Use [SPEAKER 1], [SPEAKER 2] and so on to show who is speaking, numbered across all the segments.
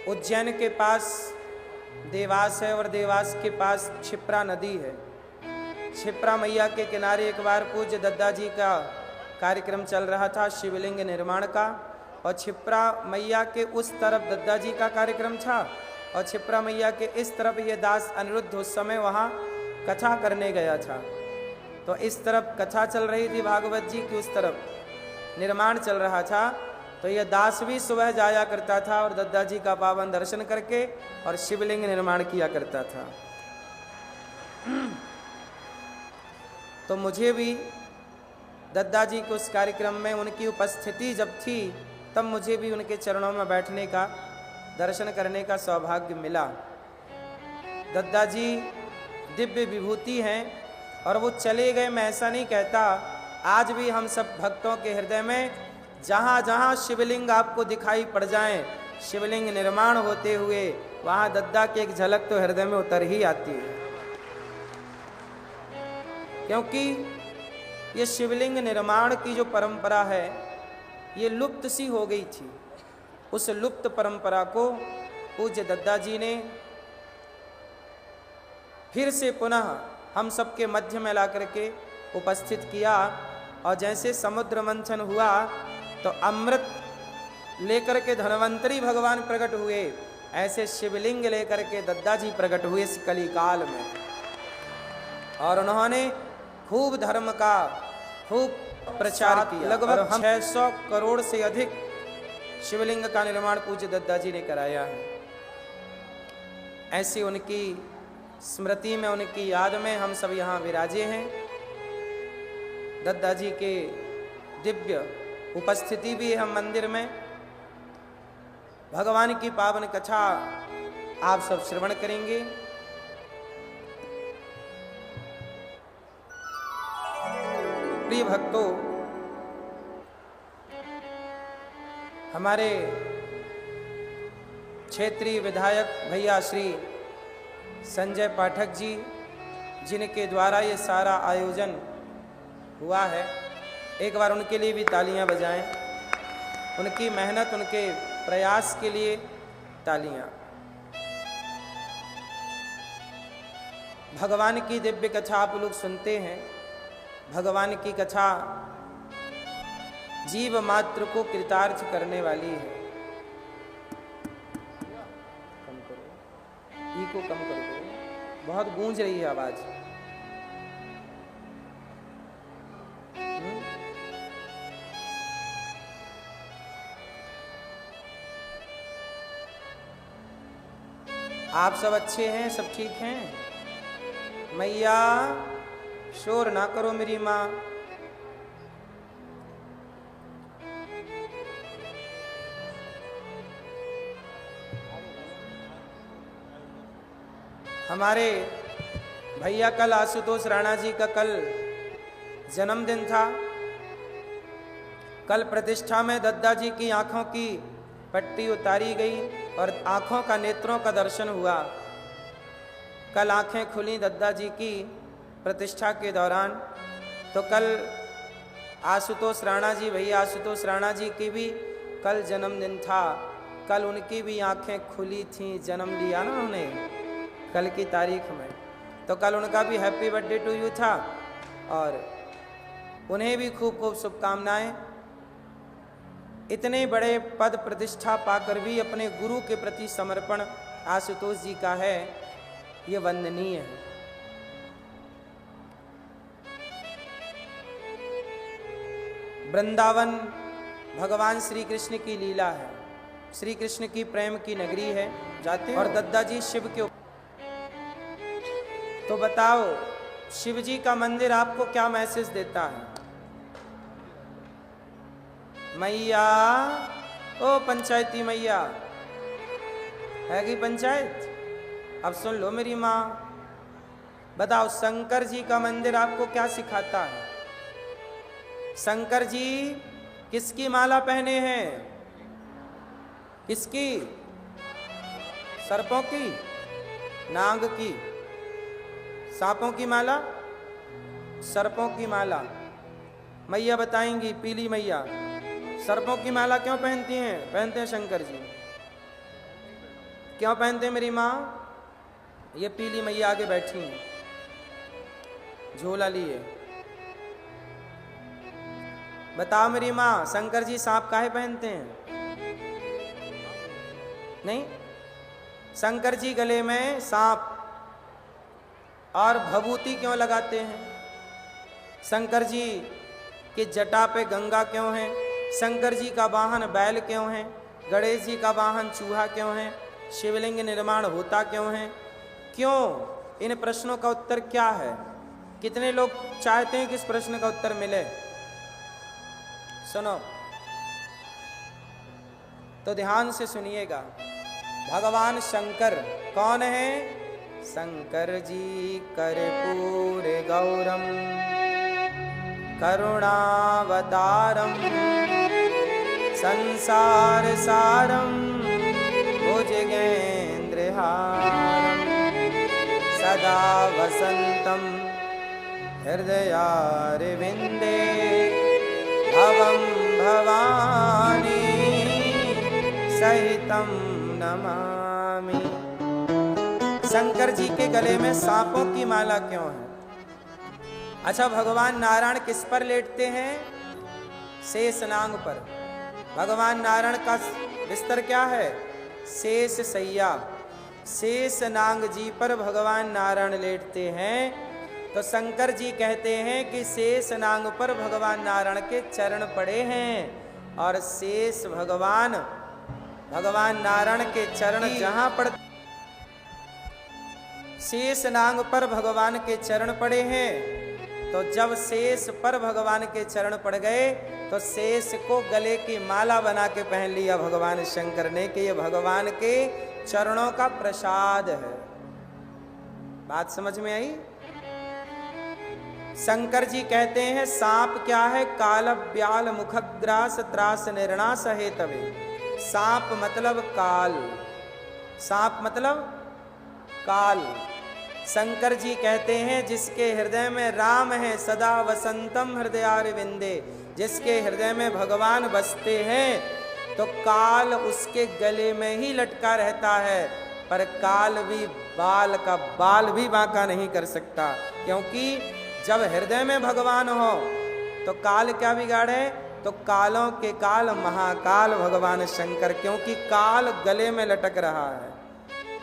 [SPEAKER 1] उज्जैन के पास देवास है और देवास के पास क्षिप्रा नदी है। क्षिप्रा मैया के किनारे एक बार पूज्य दद्दा जी का कार्यक्रम चल रहा था शिवलिंग निर्माण का, और क्षिप्रा मैया के उस तरफ दद्दा जी का कार्यक्रम था और क्षिप्रा मैया के इस तरफ ये दास अनिरुद्ध उस समय वहाँ कथा करने गया था। तो इस तरफ कथा चल रही थी भागवत जी की, उस तरफ निर्माण चल रहा था। तो यह दास भी सुबह जाया करता था और दद्दा जी का पावन दर्शन करके और शिवलिंग निर्माण किया करता था। तो मुझे भी दद्दा जी के उस कार्यक्रम में उनकी उपस्थिति जब थी तब मुझे भी उनके चरणों में बैठने का दर्शन करने का सौभाग्य मिला। दद्दा जी दिव्य विभूति हैं और वो चले गए, मैं ऐसा नहीं कहता। आज भी हम सब भक्तों के हृदय में जहाँ जहाँ शिवलिंग आपको दिखाई पड़ जाएं, शिवलिंग निर्माण होते हुए, वहाँ दद्दा की एक झलक तो हृदय में उतर ही आती है। क्योंकि ये शिवलिंग निर्माण की जो परंपरा है ये लुप्त सी हो गई थी। उस लुप्त परंपरा को पूज्य दद्दा जी ने फिर से पुनः हम सबके मध्य में ला करके उपस्थित किया। और जैसे समुद्र मंथन हुआ तो अमृत लेकर के धन्वंतरी भगवान प्रकट हुए, ऐसे शिवलिंग लेकर के दद्दा जी प्रकट हुए इस कलिकाल में। और उन्होंने खूब धर्म का खूब प्रचार किया। लगभग 600 करोड़ से अधिक शिवलिंग का निर्माण पूज्य दद्दा जी ने कराया है। ऐसी उनकी स्मृति में, उनकी याद में हम सब यहाँ विराजे हैं। दद्दा जी के दिव्य उपस्थिति भी है हम मंदिर में। भगवान की पावन कथा आप सब श्रवण करेंगे। प्रिय भक्तों, हमारे क्षेत्रीय विधायक भैया श्री संजय पाठक जी, जिनके द्वारा ये सारा आयोजन हुआ है, एक बार उनके लिए भी तालियां बजाएं। उनकी मेहनत, उनके प्रयास के लिए तालियां। भगवान की दिव्य कथा आप लोग सुनते हैं। भगवान की कथा जीव मात्र को कृतार्थ करने वाली है। कम करो, ई को कम कर दो, बहुत गूंज रही है आवाज। आप सब अच्छे हैं, सब ठीक हैं? मैया शोर ना करो मेरी माँ। हमारे भैया कल आशुतोष राणा जी का कल जन्मदिन था। कल प्रतिष्ठा में दद्दा जी की आंखों की पट्टी उतारी गई और आंखों का, नेत्रों का दर्शन हुआ। कल आंखें खुली दद्दा जी की प्रतिष्ठा के दौरान। तो कल आशुतोष राणा जी, भैया आशुतोष राणा जी की भी कल जन्मदिन था। कल उनकी भी आंखें खुली थीं, जन्म लिया ना उन्होंने कल की तारीख में। तो कल उनका भी हैप्पी बर्थडे टू यू था और उन्हें भी खूब खूब शुभकामनाएं। इतने बड़े पद प्रतिष्ठा पाकर भी अपने गुरु के प्रति समर्पण आशुतोष जी का है, ये वंदनीय है। वृंदावन भगवान श्री कृष्ण की लीला है, श्री कृष्ण की प्रेम की नगरी है। जाते और दद्दा जी शिव के, तो बताओ शिव जी का मंदिर आपको क्या मैसेज देता है? मैया, ओ पंचायती मैया, है कि पंचायत? अब सुन लो मेरी माँ, बताओ शंकर जी का मंदिर आपको क्या सिखाता है? शंकर जी किसकी माला पहने हैं? किसकी? सर्पों की, नाग की, सांपों की माला, सर्पों की माला। मैया बताएंगी, पीली मैया सर्पों की माला क्यों पहनती हैं? पहनते हैं शंकर जी। क्यों पहनते हैं मेरी माँ? ये पीली मैया आगे बैठी हैं, झोला लिए। बताओ मेरी माँ, शंकर जी सांप काहे पहनते हैं? नहीं, शंकर जी गले में सांप और भभूति क्यों लगाते हैं? शंकर जी की जटा पे गंगा क्यों है? शंकर जी का वाहन बैल क्यों है? गणेश जी का वाहन चूहा क्यों है? शिवलिंग निर्माण होता क्यों है? क्यों? इन प्रश्नों का उत्तर क्या है? कितने लोग चाहते हैं कि इस प्रश्न का उत्तर मिले? सुनो तो ध्यान से सुनिएगा। भगवान शंकर कौन है? शंकर जी कर्पूर गौरम करुणावतारम संसार सारम भुजगेन्द्रहारम सदा वसंतम हृदयारविंदे भवं भवानी सहितं नमामि। शंकर जी के गले में सांपों की माला क्यों है? अच्छा, भगवान नारायण किस पर लेटते हैं? शेष नांग पर। भगवान नारायण का बिस्तर क्या है? शेष सैया। शेष नांग जी पर भगवान नारायण लेटते हैं। तो शंकर जी कहते हैं कि शेष नांग पर भगवान नारायण के चरण पड़े हैं, और शेष भगवान नारायण के चरण जहां पड़, शेष नांग पर भगवान के चरण पड़े हैं। तो जब शेष पर भगवान के चरण पड़ गए तो शेष को गले की माला बना के पहन लिया भगवान शंकर ने कि ये भगवान के चरणों का प्रसाद है। बात समझ में आई? शंकर जी कहते हैं सांप क्या है? काल ब्याल मुखग्रास त्रास निर्णास हेतवे। सांप मतलब काल, सांप मतलब काल। शंकर जी कहते हैं जिसके हृदय में राम है सदा वसंतम हृदयारविंदे, जिसके हृदय में भगवान बसते हैं तो काल उसके गले में ही लटका रहता है, पर काल भी बाल भी बांका नहीं कर सकता, क्योंकि जब हृदय में भगवान हो तो काल क्या बिगाड़े? तो कालों के काल महाकाल भगवान शंकर, क्योंकि काल गले में लटक रहा है।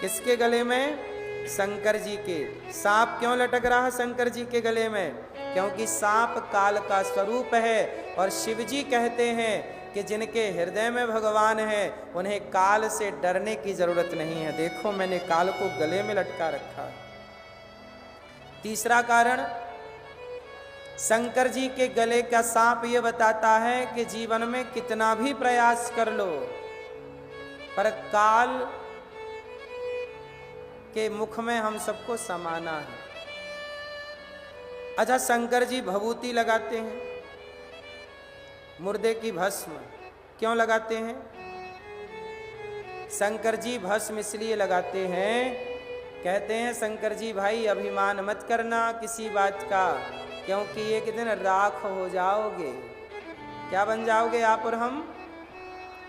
[SPEAKER 1] किसके गले में? शंकर जी के। सांप क्यों लटक रहा है शंकर जी के गले में? क्योंकि सांप काल का स्वरूप है। और शिव जी कहते हैं कि जिनके हृदय में भगवान है उन्हें काल से डरने की जरूरत नहीं है। देखो मैंने काल को गले में लटका रखा। तीसरा कारण, शंकर जी के गले का सांप ये बताता है कि जीवन में कितना भी प्रयास कर लो पर काल के मुख में हम सबको समाना है। अच्छा, शंकर जी भभूति लगाते हैं, मुर्दे की भस्म क्यों लगाते हैं? शंकर जी भस्म इसलिए लगाते हैं, कहते हैं शंकर जी भाई अभिमान मत करना किसी बात का, क्योंकि एक दिन राख हो जाओगे। क्या बन जाओगे आप और हम?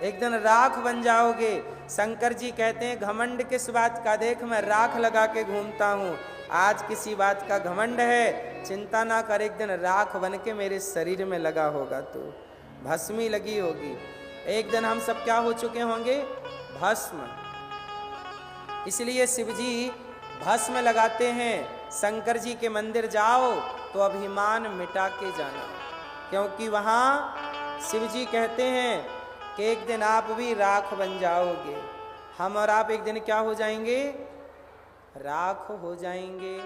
[SPEAKER 1] एक दिन राख बन जाओगे। शंकर जी कहते हैं घमंड किस बात का? देख मैं राख लगा के घूमता हूँ, आज किसी बात का घमंड है, चिंता ना कर, एक दिन राख बन के मेरे शरीर में लगा होगा, तो भस्मी लगी होगी। एक दिन हम सब क्या हो चुके होंगे? भस्म। इसलिए शिव जी भस्म लगाते हैं। शंकर जी के मंदिर जाओ तो अभिमान मिटा के जाना, क्योंकि वहाँ शिव जी कहते हैं कि एक दिन आप भी राख बन जाओगे। हम और आप एक दिन क्या हो जाएंगे? राख हो जाएंगे।